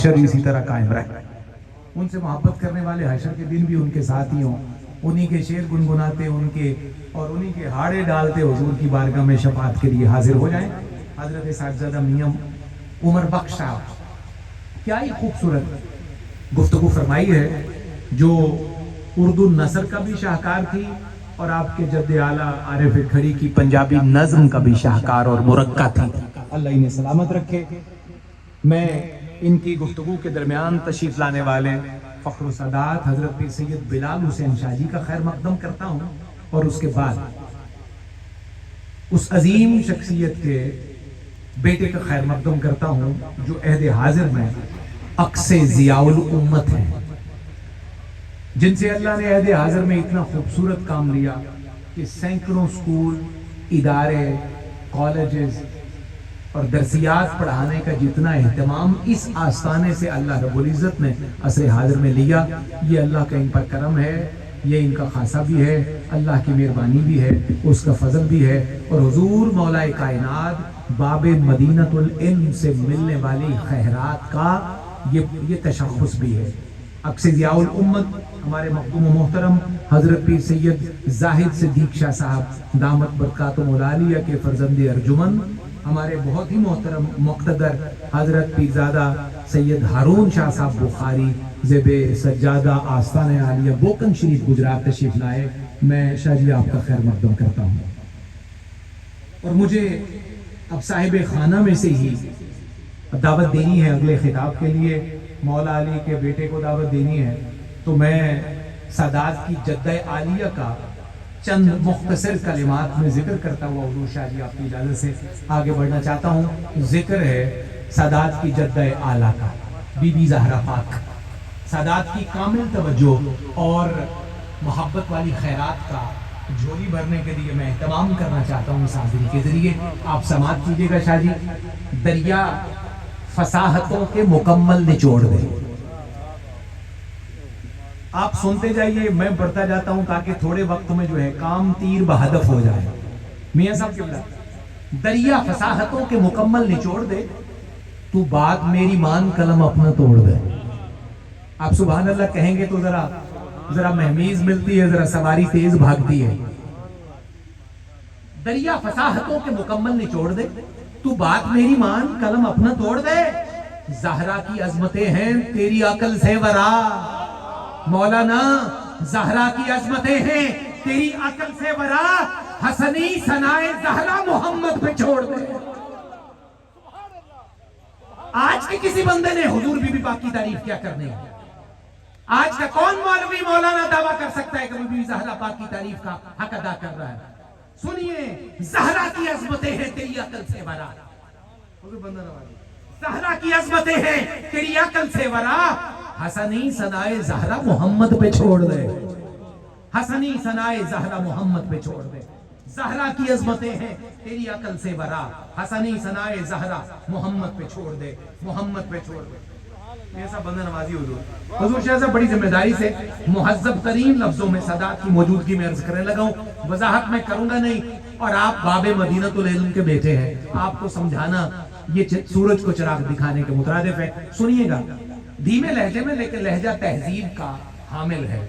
حشر اسی طرح قائم رہے، ان سے محبت کرنے والے حشر کے دن بھی ان کے ساتھ ہی ہوں، انہی کے شعر گنگناتے ان کے اور انہی کے ہاڑے ڈالتے حضور کی بارگاہ میں شفاعت کے لیے حاضر ہو جائیں۔ حضرت صاحبزادہ میاں عمر بخش صاحب کیا ہی خوبصورت گفتگو فرمائی ہے، جو اردو نثر کا بھی شاہکار تھی اور آپ کے جد اعلیٰ عارف کھڑی کی پنجابی نظم کا بھی شاہکار اور مرقع تھی، اللہ انہیں سلامت رکھے۔ میں ان کی گفتگو کے درمیان تشریف لانے والے فخر و سادات حضرت پیر سید بلال حسین شاہ جی کا خیر مقدم کرتا ہوں، اور اس کے بعد اس عظیم شخصیت کے بیٹے کا خیر مقدم کرتا ہوں جو عہد حاضر میں عکس ضیاء الامت ہیں، جن سے اللہ نے عہد حاضر میں اتنا خوبصورت کام لیا کہ سینکڑوں سکول، ادارے، کالجز اور درسیات پڑھانے کا جتنا اہتمام اس آستانے سے اللہ رب العزت نے عصر حاضر میں لیا، یہ اللہ کا ان پر کرم ہے، یہ ان کا خاصہ بھی ہے، اللہ کی مہربانی بھی ہے، اس کا فضل بھی ہے، اور حضور مولا کائنات باب مدینۃ العلم سے ملنے والی خیرات کا یہ تشخص بھی ہے۔ عکس ضیاء الامت ہمارے مقدوم و محترم حضرت پیر سید زاہد صدیق شاہ صاحب دامت برکاتہم العالیہ کے فرزند ارجمن، ہمارے بہت ہی محترم مقتدر حضرت پیرزادہ سید ہارون شاہ صاحب بخاری زیب سجادہ آستانہ عالیہ بوکن شریف گجرات تشریف لائے۔ میں شاہ جی آپ کا خیر مقدم کرتا ہوں، اور مجھے اب صاحب خانہ میں سے ہی دعوت دینی ہے اگلے خطاب کے لیے، مولا علی کے بیٹے کو دعوت دینی ہے، تو میں سادات کی جدہ عالیہ کا چند مختصر کلمات میں ذکر کرتا ہوا حضور شاہ جی آپ کی اجازت سے آگے بڑھنا چاہتا ہوں۔ ذکر ہے سادات کی جدہ اعلیٰ کا، بی بی زہرا پاک، سادات کی کامل توجہ اور محبت والی خیرات کا جھولی بھرنے کے لیے میں اہتمام کرنا چاہتا ہوں اس حاضری کے ذریعے۔ آپ سماعت کیجئے گا شاہ جی۔ دریا فصاحتوں کے مکمل نچوڑ دے، آپ سنتے جائیے، میں بڑھتا جاتا ہوں تاکہ تھوڑے وقت میں جو ہے کام تیر بہدف ہو جائے۔ میاں صاحب قبلہ، دریا فصاحتوں کے مکمل نچوڑ دے، تو بات میری مان قلم اپنا توڑ دے۔ آپ سبحان اللہ کہیں گے تو ذرا مہمیز ملتی ہے، ذرا سواری تیز بھاگتی ہے۔ دریا فصاحتوں کے مکمل نچوڑ دے، تو بات میری مان قلم اپنا توڑ دے، زہرا کی عظمتیں ہیں تیری عقل سے ورا، مولانا زہرا کی عظمتیں ہیں تیری عقل سے ورا، حسنی ثنائے زہرا محمد پہ چھوڑ دے۔ آج کے کسی بندے نے حضور بی بی پاک کی تعریف کیا کرنے ہے؟ آج کا کون مولوی مولانا دعویٰ کر سکتا ہے کہ بی بی زہرا پاک کی تعریف کا حق ادا کر رہا ہے؟ سنیے، زہرا کی عظمتیں ہیں تیری عقل سے ورا، زہرا کی عظمتیں ہیں تیری عقل سے ورا، حسنی ثنائے زہرا محمد پہ چھوڑ دے، حسنی ثنائے زہرا محمد پہ چھوڑ دے۔ زہرا کی عظمتیں ہیں تیری عقل سے ورا، حسنی ثنائے زہرا محمد پہ چھوڑ دے، محمد پہ چھوڑ دے۔ ایسا بندہ نوازی حضور شاہ صاحب بڑی ذمہ داری سے مہذب ترین لفظوں میں سادات کی موجودگی میں عرض کرنے لگا ہوں، وضاحت میں کروں گا نہیں، اور آپ باب مدینۃ العلم کے بیٹے ہیں، آپ کو سمجھانا یہ سورج کو چراغ دکھانے کے مترادف ہے۔ سنیے گا دھیمے لہجے میں، لیکن لہجہ تہذیب کا حامل ہے۔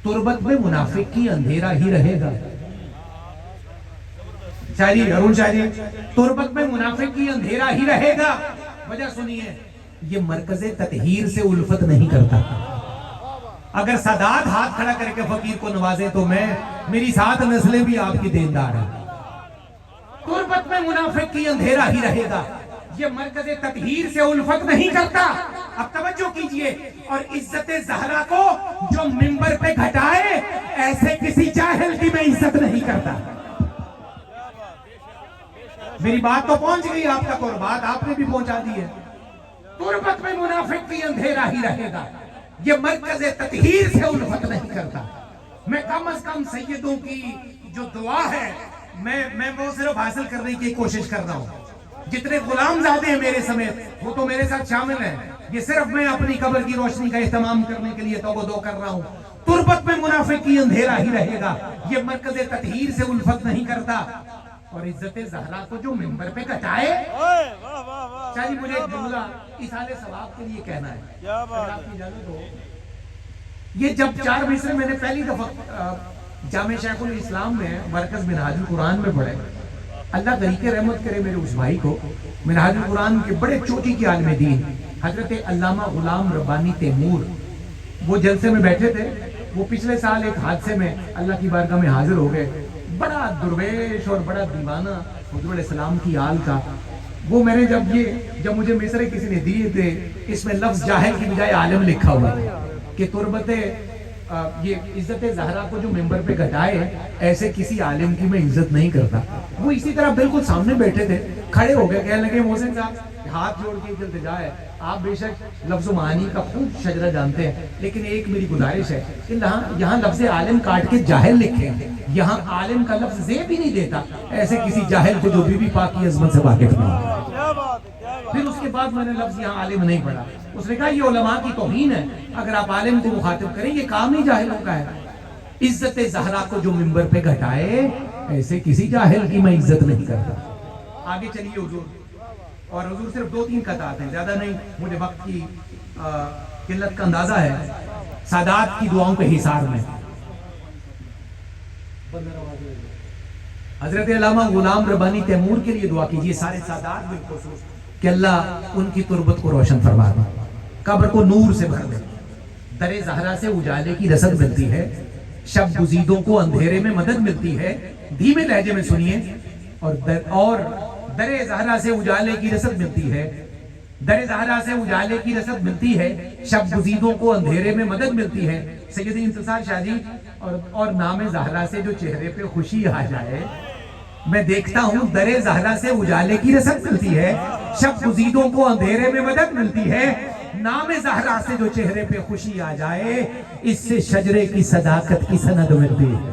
تربت میں منافق کی اندھیرا ہی رہے گا، شاعری ارون شاعری، تربت میں منافق کی اندھیرا ہی رہے گا۔ وجہ سنیے، یہ مرکز تطہیر سے الفت نہیں کرتا۔ اگر سادات ہاتھ کھڑا کر کے فقیر کو نوازے تو میری سات نسلیں بھی آپ کی دیندار ہیں۔ تربت میں منافق کی اندھیرا ہی رہے گا، یہ مرکز تطہیر سے الفت نہیں کرتا۔ اب توجہ کیجئے، اور عزت زہرا کو جو منبر پہ گھٹائے، ایسے کسی جاہل کی میں عزت نہیں کرتا۔ میری بات تو پہنچ گئی آپ تک، اور بات آپ نے بھی پہنچا دی ہے۔ تربت میں منافق کی اندھیرا ہی رہے گا، یہ مرکز تطہیر سے الفت نہیں کرتا۔ میں کم از کم سیدوں کی جو دعا ہے میں وہ صرف حاصل کرنے کی کوشش کر رہا ہوں۔ جتنے غلام زادے ہیں میرے سمیت وہ تو میرے ساتھ شامل ہیں، یہ صرف میں اپنی قبر کی روشنی کا اہتمام کرنے کے لیے توبہ کر رہا ہوں۔ تربت میں منافق کی اندھیرا ہی رہے گا، یہ مرکز تطہیر سے الفت نہیں کرتا۔ اور عزت زہرا کو جو منبر پہ کٹائے. شاہ جی مجھے ایک جملہ ایصال ثواب کے لیے کہنا ہے. اگر آپ کی اجازت ہو. یہ جب 4 مصرے میں نے پہلی دفعہ جامع شیخ الاسلام میں مرکز منہاج القرآن میں پڑھے. اللہ غریق رحمت کرے میرے اس بھائی کو. منہاج القرآن کے بڑے چوٹی کے عالم دین حضرت علامہ غلام ربانی تیمور وہ جلسے میں بیٹھے تھے. وہ پچھلے سال ایک حادثے میں اللہ کی بارگاہ میں حاضر ہو گئے. بڑا درویش اور بڑا دیوانہ حضور علیہ السلام کی آل کا. وہ میں نے جب مجھے مصرے کسی نے دیے تھے اس میں لفظ جاہل کی بجائے عالم لکھا ہوا تھا کہ تربت یہ عزت زہرا کو جو ممبر پہ گھٹائے ایسے کسی عالم کی میں عزت نہیں کرتا. وہ اسی طرح بالکل سامنے بیٹھے تھے, کھڑے ہو گئے, کہنے لگے محسن صاحب ہاتھ جوڑ کے التجا ہے, آپ بے شک لفظ و معانی کا خوب شجرہ جانتے ہیں, لیکن ایک میری گزارش ہے کہ یہاں لفظ عالم کاٹ کے جاہل لکھیں, یہاں عالم کا لفظ زیب ہی نہیں دیتا. ایسے کسی جاہل کو جو بی بی پاک کی عظمت سے واقف نہیں. پھر اس کے بعد میں نے لفظ یہاں عالم نہیں پڑھا. اس نے کہا یہ علماء کی توہین ہے, اگر آپ عالم کو مخاطب کریں یہ کام ہی جاہلوں کا ہے. عزت زہرا کو جو منبر پہ گھٹائے ایسے کسی جاہل کی میں عزت نہیں کرتا. آگے چلیے حضور, اور حضور صرف 2-3 قطعات ہیں, زیادہ نہیں, مجھے وقت کی قلت کا اندازہ ہے. سادات کی دعاؤں کے حصار میں حضرت علامہ غلام ربانی تیمور کے لیے دعا کیجیے, سارے سادات بالخصوص, کہ اللہ ان کی تربت کو روشن فرما دے, قبر کو نور سے بھر دے. در زہرا سے اجالے کی رسد ملتی ہے, شب گزیدوں کو اندھیرے میں مدد ملتی ہے. دھیمے لہجے میں سنیے. اور در زہرا سے اجالے کی رسد ملتی ہے, در زہرا سے اجالے کی رسد ملتی ہے, شب گزیدوں کو اندھیرے میں مدد ملتی ہے. سید انتصار شاہ جی, اور نام زہرا سے جو چہرے پہ خوشی آ جائے, میں دیکھتا ہوں در زہرا سے اجالے کی رسد ملتی ہے, شب گزیدوں کو اندھیرے میں مدد ملتی ہے. نام زہرا سے جو چہرے پہ خوشی آ جائے اس سے شجرے کی صداقت کی سند ملتی ہے.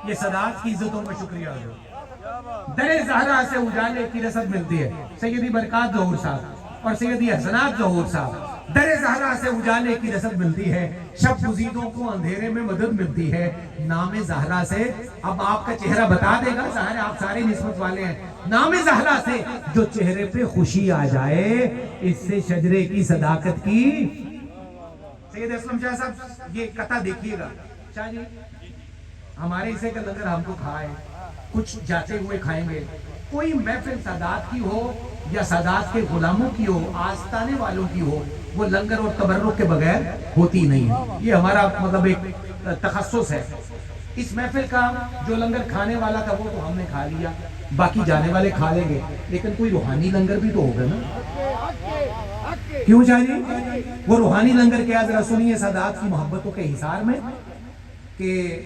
یہ صداقت کی عزتوں کا شکریہ ہے. در زہرا سے اجالے کی رسد ملتی ہے. سیدی برکات ظہور صاحب اور سیدی حسنات ظہور صاحب, در زہرا سے اجالے کی رسد ملتی ہے, شب گزیدوں کو اندھیرے میں مدد ملتی ہے. نام زہرا سے, اب آپ کا چہرہ بتا دے گا, ظاہر آپ سارے نسبت والے ہیں. نام زہرا سے جو چہرے پہ خوشی آ جائے اس سے شجرے کی صداقت کی. سید اسلم شاہ صاحب یہ قطع دیکھیے گا. شاہ جی ہمارے حصے کا لنگر ہم کو کھائے, کچھ جاتے ہوئے کھائیں گے. کوئی محفل سادات کی ہو یا سادات کے غلاموں کی ہو, آستانے والوں کی ہو, وہ لنگر اور تبرک کے بغیر ہوتی نہیں. یہ ہمارا مطلب ایک تخصص ہے. اس محفل کا جو لنگر کھانے والا تھا وہ تو ہم نے کھا لیا, باقی جانے والے کھا لیں گے, لیکن کوئی روحانی لنگر بھی تو ہوگا نا. کیوں شاہ جی؟ وہ روحانی لنگر کیا, ذرا سنیے سادات کی محبتوں کے حصار میں, کہ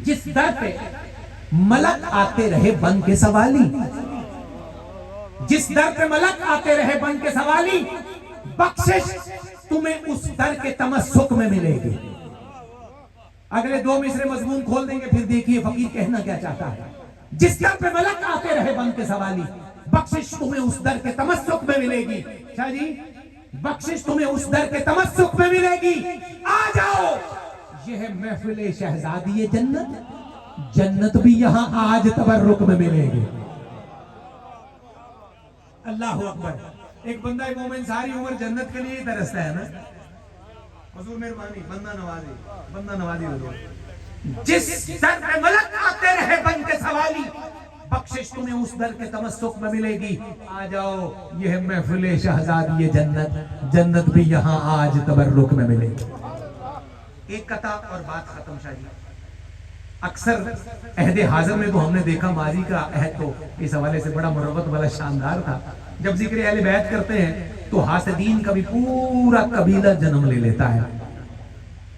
جس در پہ ملک آتے رہے بن کے سوالی, جس در پہ ملک آتے رہے بن کے سوالی, بخشش تمہیں اس در کے تمسک میں ملے گی. اگلے 2 مصرے مضمون کھول دیں گے, پھر دیکھیے فقیر کہنا کیا چاہتا ہے. جس در پہ ملک آتے رہے بن کے سوالی, بخشش تمہیں اس در کے تمسک میں ملے گی. شاہ جی بخشش تمہیں اس در کے تمسک میں ملے گی. آ جاؤ یہ ہے محفل شہزادی جنت, جنت بھی یہاں آج تبرک میں ملے گی. اللہ اکبر. ایک بندہ مومن ساری عمر جنت کے لیے ہی ترستا ہے نا. حضور مہربانی, بندہ نوازی حضور. جس در پہ ملک آتے رہے بن کے سوالی, بخشش تمہیں اس در کے تمسک میں ملے گی. آ جاؤ یہ ہے محفل شہزادی جنت, جنت بھی یہاں آج تبرک میں ملے گی. ایک قطع اور بات ختم. شاہ جی اکثر عہد حاضر میں تو ہم نے دیکھا, ماضی کا عہد تو اس حوالے سے بڑا مروت والا شاندار تھا. جب ذکر اہل بیت کرتے ہیں تو حاسدین کا بھی پورا قبیلہ جنم لے لیتا ہے,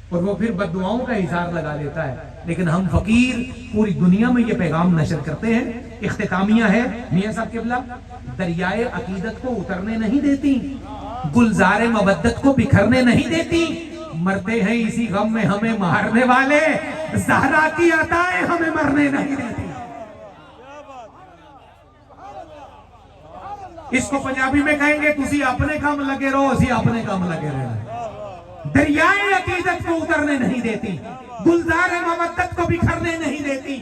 اور وہ پھر بد دعاؤں کا اظہار لگا لیتا ہے. لیکن ہم فقیر پوری دنیا میں یہ پیغام نشر کرتے ہیں. اختتامیہ ہے میاں صاحب قبلہ, دریائے عقیدت کو اترنے نہیں دیتی, گلزار مودت کو بکھرنے نہیں دیتی, مرتے ہیں اسی غم میں ہمیں مارنے والے, زہرا کی عطائیں ہمیں مرنے نہیں دیتی. اس کو پنجابی میں کہیں گے تسی اپنے کام لگے رہو, اسی اپنے کام لگے رہو. دریائے عقیدت کو اترنے نہیں دیتی, گلزار مودت کو بکھرنے نہیں دیتی,